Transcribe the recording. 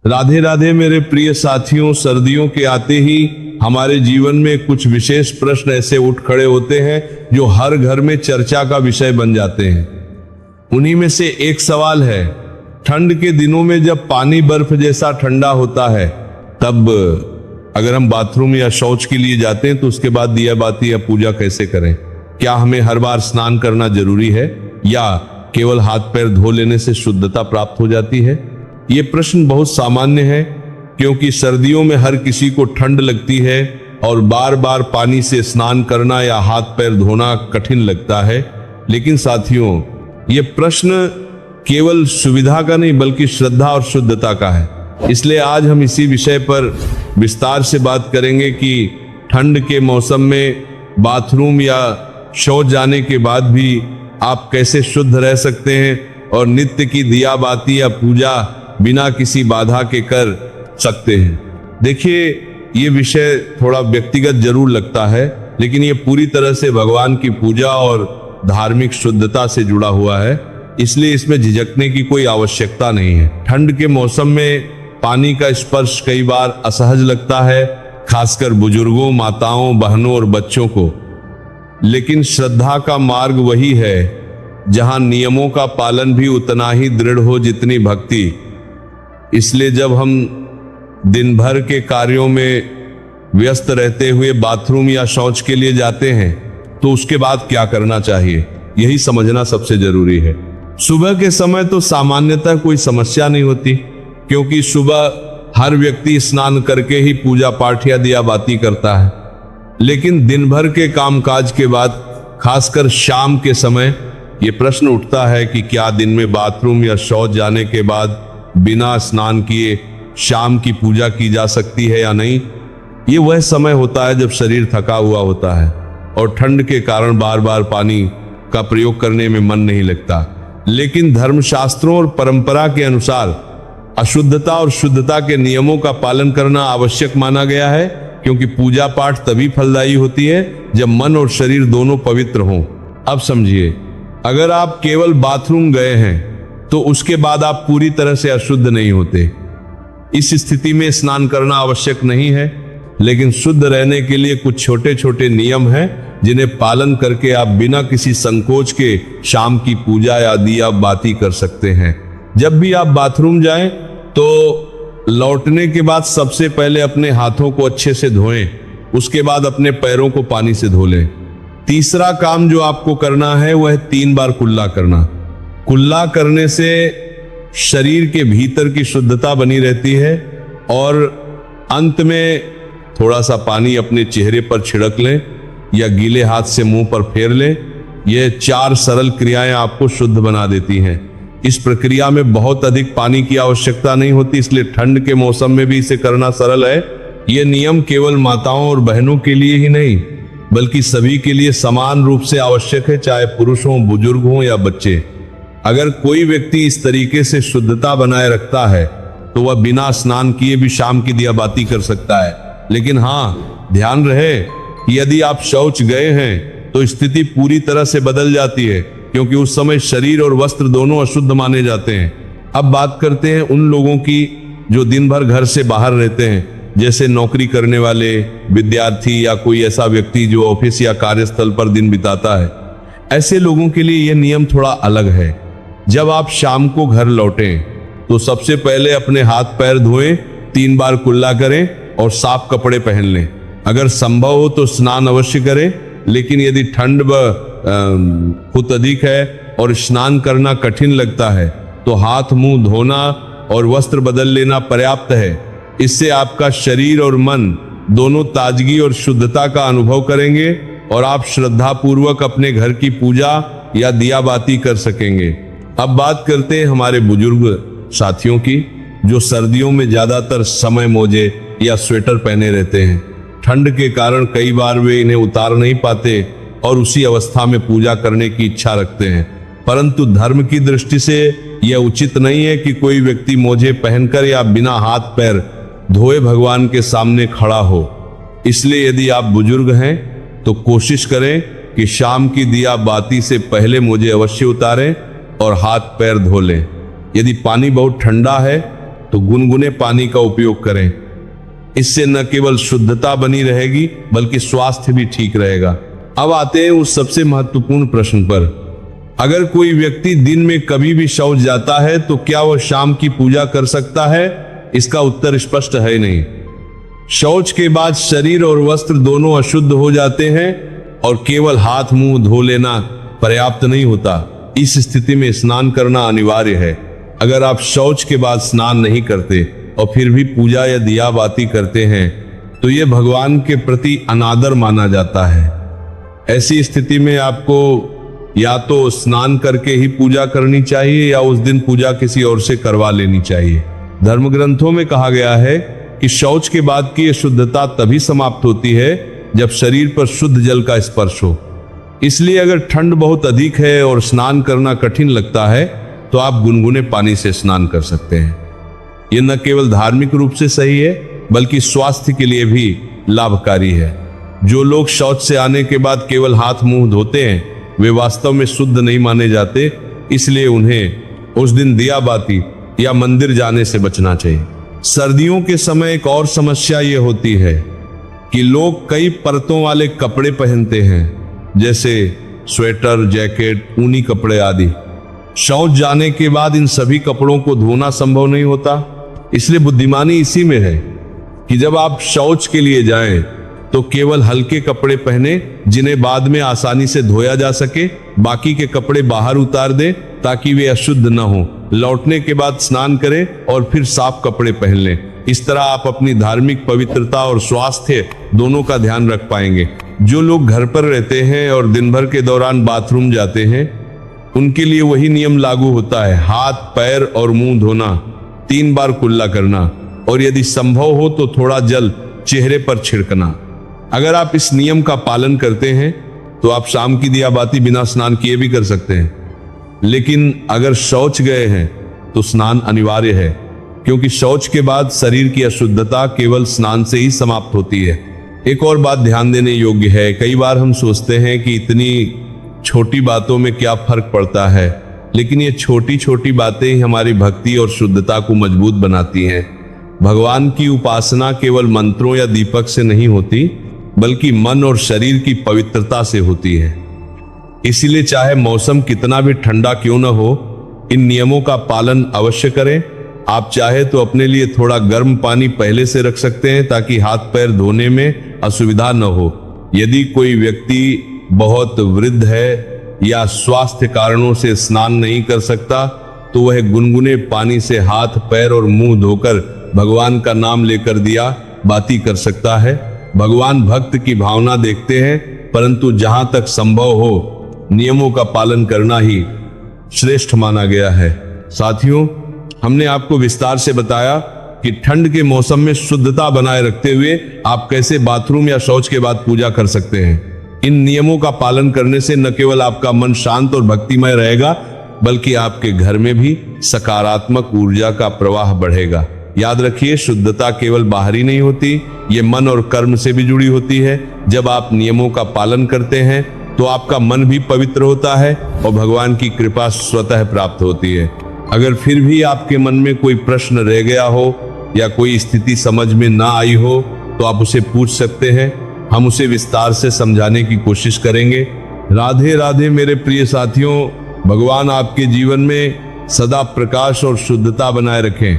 राधे राधे मेरे प्रिय साथियों, सर्दियों के आते ही हमारे जीवन में कुछ विशेष प्रश्न ऐसे उठ खड़े होते हैं जो हर घर में चर्चा का विषय बन जाते हैं। उन्हीं में से एक सवाल है, ठंड के दिनों में जब पानी बर्फ जैसा ठंडा होता है, तब अगर हम बाथरूम या शौच के लिए जाते हैं तो उसके बाद दिया बाती या पूजा कैसे करें? क्या हमें हर बार स्नान करना जरूरी है या केवल हाथ पैर धो लेने से शुद्धता प्राप्त हो जाती है? ये प्रश्न बहुत सामान्य है, क्योंकि सर्दियों में हर किसी को ठंड लगती है और बार बार पानी से स्नान करना या हाथ पैर धोना कठिन लगता है। लेकिन साथियों, ये प्रश्न केवल सुविधा का नहीं बल्कि श्रद्धा और शुद्धता का है। इसलिए आज हम इसी विषय पर विस्तार से बात करेंगे कि ठंड के मौसम में बाथरूम या शौच जाने के बाद भी आप कैसे शुद्ध रह सकते हैं और नित्य की दिया बाती या पूजा बिना किसी बाधा के कर सकते हैं। देखिए, ये विषय थोड़ा व्यक्तिगत जरूर लगता है, लेकिन ये पूरी तरह से भगवान की पूजा और धार्मिक शुद्धता से जुड़ा हुआ है, इसलिए इसमें झिझकने की कोई आवश्यकता नहीं है। ठंड के मौसम में पानी का स्पर्श कई बार असहज लगता है, खासकर बुजुर्गों, माताओं, बहनों और बच्चों को। लेकिन श्रद्धा का मार्ग वही है जहां नियमों का पालन भी उतना ही दृढ़ हो जितनी भक्ति। इसलिए जब हम दिन भर के कार्यों में व्यस्त रहते हुए बाथरूम या शौच के लिए जाते हैं तो उसके बाद क्या करना चाहिए, यही समझना सबसे जरूरी है। सुबह के समय तो सामान्यतः कोई समस्या नहीं होती, क्योंकि सुबह हर व्यक्ति स्नान करके ही पूजा पाठ या दिया बाती करता है। लेकिन दिन भर के कामकाज के बाद, खासकर शाम के समय, ये प्रश्न उठता है कि क्या दिन में बाथरूम या शौच जाने के बाद बिना स्नान किए शाम की पूजा की जा सकती है या नहीं। ये वह समय होता है जब शरीर थका हुआ होता है और ठंड के कारण बार बार पानी का प्रयोग करने में मन नहीं लगता। लेकिन धर्मशास्त्रों और परंपरा के अनुसार अशुद्धता और शुद्धता के नियमों का पालन करना आवश्यक माना गया है, क्योंकि पूजा पाठ तभी फलदायी होती है जब मन और शरीर दोनों पवित्र हों। अब समझिए, अगर आप केवल बाथरूम गए हैं तो उसके बाद आप पूरी तरह से अशुद्ध नहीं होते। इस स्थिति में स्नान करना आवश्यक नहीं है, लेकिन शुद्ध रहने के लिए कुछ छोटे छोटे नियम हैं जिन्हें पालन करके आप बिना किसी संकोच के शाम की पूजा या दिया बाती कर सकते हैं। जब भी आप बाथरूम जाएं तो लौटने के बाद सबसे पहले अपने हाथों को अच्छे से धोएं, उसके बाद अपने पैरों को पानी से धो लें। तीसरा काम जो आपको करना है वह 3 बार कुल्ला करना। कुल्ला करने से शरीर के भीतर की शुद्धता बनी रहती है और अंत में थोड़ा सा पानी अपने चेहरे पर छिड़क लें या गीले हाथ से मुंह पर फेर लें। ये 4 सरल क्रियाएं आपको शुद्ध बना देती हैं। इस प्रक्रिया में बहुत अधिक पानी की आवश्यकता नहीं होती, इसलिए ठंड के मौसम में भी इसे करना सरल है। ये नियम केवल माताओं और बहनों के लिए ही नहीं बल्कि सभी के लिए समान रूप से आवश्यक है, चाहे पुरुष हो, बुजुर्ग हो या बच्चे। अगर कोई व्यक्ति इस तरीके से शुद्धता बनाए रखता है तो वह बिना स्नान किए भी शाम की दिया बाती कर सकता है। लेकिन हाँ, ध्यान रहे कि यदि आप शौच गए हैं तो स्थिति पूरी तरह से बदल जाती है, क्योंकि उस समय शरीर और वस्त्र दोनों अशुद्ध माने जाते हैं। अब बात करते हैं उन लोगों की जो दिन भर घर से बाहर रहते हैं, जैसे नौकरी करने वाले, विद्यार्थी या कोई ऐसा व्यक्ति जो ऑफिस या कार्यस्थल पर दिन बिताता है। ऐसे लोगों के लिए यह नियम थोड़ा अलग है। जब आप शाम को घर लौटें तो सबसे पहले अपने हाथ पैर धोएं, 3 बार कुल्ला करें और साफ कपड़े पहन लें। अगर संभव हो तो स्नान अवश्य करें, लेकिन यदि ठंड बहुत अधिक है और स्नान करना कठिन लगता है तो हाथ मुंह धोना और वस्त्र बदल लेना पर्याप्त है। इससे आपका शरीर और मन दोनों ताजगी और शुद्धता का अनुभव करेंगे और आप श्रद्धापूर्वक अपने घर की पूजा या दिया बाती कर सकेंगे। अब बात करते हैं हमारे बुजुर्ग साथियों की, जो सर्दियों में ज्यादातर समय मोजे या स्वेटर पहने रहते हैं। ठंड के कारण कई बार वे इन्हें उतार नहीं पाते और उसी अवस्था में पूजा करने की इच्छा रखते हैं। परंतु धर्म की दृष्टि से यह उचित नहीं है कि कोई व्यक्ति मोजे पहनकर या बिना हाथ पैर धोए भगवान के सामने खड़ा हो। इसलिए यदि आप बुजुर्ग हैं तो कोशिश करें कि शाम की दिया बाती से पहले मोजे अवश्य उतारें और हाथ पैर धो लें। यदि पानी बहुत ठंडा है तो गुनगुने पानी का उपयोग करें। इससे न केवल शुद्धता बनी रहेगी बल्कि स्वास्थ्य भी ठीक रहेगा। अब आते हैं उस सबसे महत्वपूर्ण प्रश्न पर। अगर कोई व्यक्ति दिन में कभी भी शौच जाता है तो क्या वह शाम की पूजा कर सकता है? इसका उत्तर स्पष्ट है नहीं। शौच के बाद शरीर और वस्त्र दोनों अशुद्ध हो जाते हैं और केवल हाथ मुंह धो लेना पर्याप्त नहीं होता। इस स्थिति में स्नान करना अनिवार्य है। अगर आप शौच के बाद स्नान नहीं करते और फिर भी पूजा या दिया बाती करते हैं तो यह भगवान के प्रति अनादर माना जाता है। ऐसी स्थिति में आपको या तो स्नान करके ही पूजा करनी चाहिए या उस दिन पूजा किसी और से करवा लेनी चाहिए। धर्म ग्रंथों में कहा गया है कि शौच के बाद की शुद्धता तभी समाप्त होती है जब शरीर पर शुद्ध जल का स्पर्श हो। इसलिए अगर ठंड बहुत अधिक है और स्नान करना कठिन लगता है तो आप गुनगुने पानी से स्नान कर सकते हैं। यह न केवल धार्मिक रूप से सही है बल्कि स्वास्थ्य के लिए भी लाभकारी है। जो लोग शौच से आने के बाद केवल हाथ मुंह धोते हैं वे वास्तव में शुद्ध नहीं माने जाते, इसलिए उन्हें उस दिन दिया बाती या मंदिर जाने से बचना चाहिए। सर्दियों के समय एक और समस्या ये होती है कि लोग कई परतों वाले कपड़े पहनते हैं, जैसे स्वेटर, जैकेट, ऊनी कपड़े आदि। शौच जाने के बाद इन सभी कपड़ों को धोना संभव नहीं होता। इसलिए बुद्धिमानी इसी में है कि जब आप शौच के लिए जाएं तो केवल हल्के कपड़े पहने जिन्हें बाद में आसानी से धोया जा सके। बाकी के कपड़े बाहर उतार दें ताकि वे अशुद्ध न हो। लौटने के बाद स्नान करें और फिर साफ कपड़े पहन लें। इस तरह आप अपनी धार्मिक पवित्रता और स्वास्थ्य दोनों का ध्यान रख पाएंगे। जो लोग घर पर रहते हैं और दिन भर के दौरान बाथरूम जाते हैं उनके लिए वही नियम लागू होता है। हाथ, पैर और मुंह धोना, 3 बार कुल्ला करना और यदि संभव हो तो थोड़ा जल चेहरे पर छिड़कना। अगर आप इस नियम का पालन करते हैं तो आप शाम की दिया बाती बिना स्नान किए भी कर सकते हैं। लेकिन अगर शौच गए हैं तो स्नान अनिवार्य है, क्योंकि शौच के बाद शरीर की अशुद्धता केवल स्नान से ही समाप्त होती है। एक और बात ध्यान देने योग्य है। कई बार हम सोचते हैं कि इतनी छोटी बातों में क्या फर्क पड़ता है, लेकिन ये छोटी छोटी बातें ही हमारी भक्ति और शुद्धता को मजबूत बनाती हैं। भगवान की उपासना केवल मंत्रों या दीपक से नहीं होती बल्कि मन और शरीर की पवित्रता से होती है। इसीलिए चाहे मौसम कितना भी ठंडा क्यों न हो, इन नियमों का पालन अवश्य करें। आप चाहे तो अपने लिए थोड़ा गर्म पानी पहले से रख सकते हैं ताकि हाथ पैर धोने में असुविधा न हो। यदि कोई व्यक्ति बहुत वृद्ध है या स्वास्थ्य कारणों से स्नान नहीं कर सकता तो वह गुनगुने पानी से हाथ, पैर और मुंह धोकर भगवान का नाम लेकर दिया बाती कर सकता है। भगवान भक्त की भावना देखते हैं, परंतु जहां तक संभव हो नियमों का पालन करना ही श्रेष्ठ माना गया है। साथियों, हमने आपको विस्तार से बताया कि ठंड के मौसम में शुद्धता बनाए रखते हुए आप कैसे बाथरूम या शौच के बाद पूजा कर सकते हैं। इन नियमों का पालन करने से न केवल आपका मन शांत और भक्तिमय रहेगा बल्कि आपके घर में भी सकारात्मक ऊर्जा का प्रवाह बढ़ेगा। याद रखिए, शुद्धता केवल बाहरी नहीं होती, ये मन और कर्म से भी जुड़ी होती है। जब आप नियमों का पालन करते हैं तो आपका मन भी पवित्र होता है और भगवान की कृपा स्वतः प्राप्त होती है। अगर फिर भी आपके मन में कोई प्रश्न रह गया हो या कोई स्थिति समझ में ना आई हो तो आप उसे पूछ सकते हैं। हम उसे विस्तार से समझाने की कोशिश करेंगे। राधे राधे मेरे प्रिय साथियों, भगवान आपके जीवन में सदा प्रकाश और शुद्धता बनाए रखें।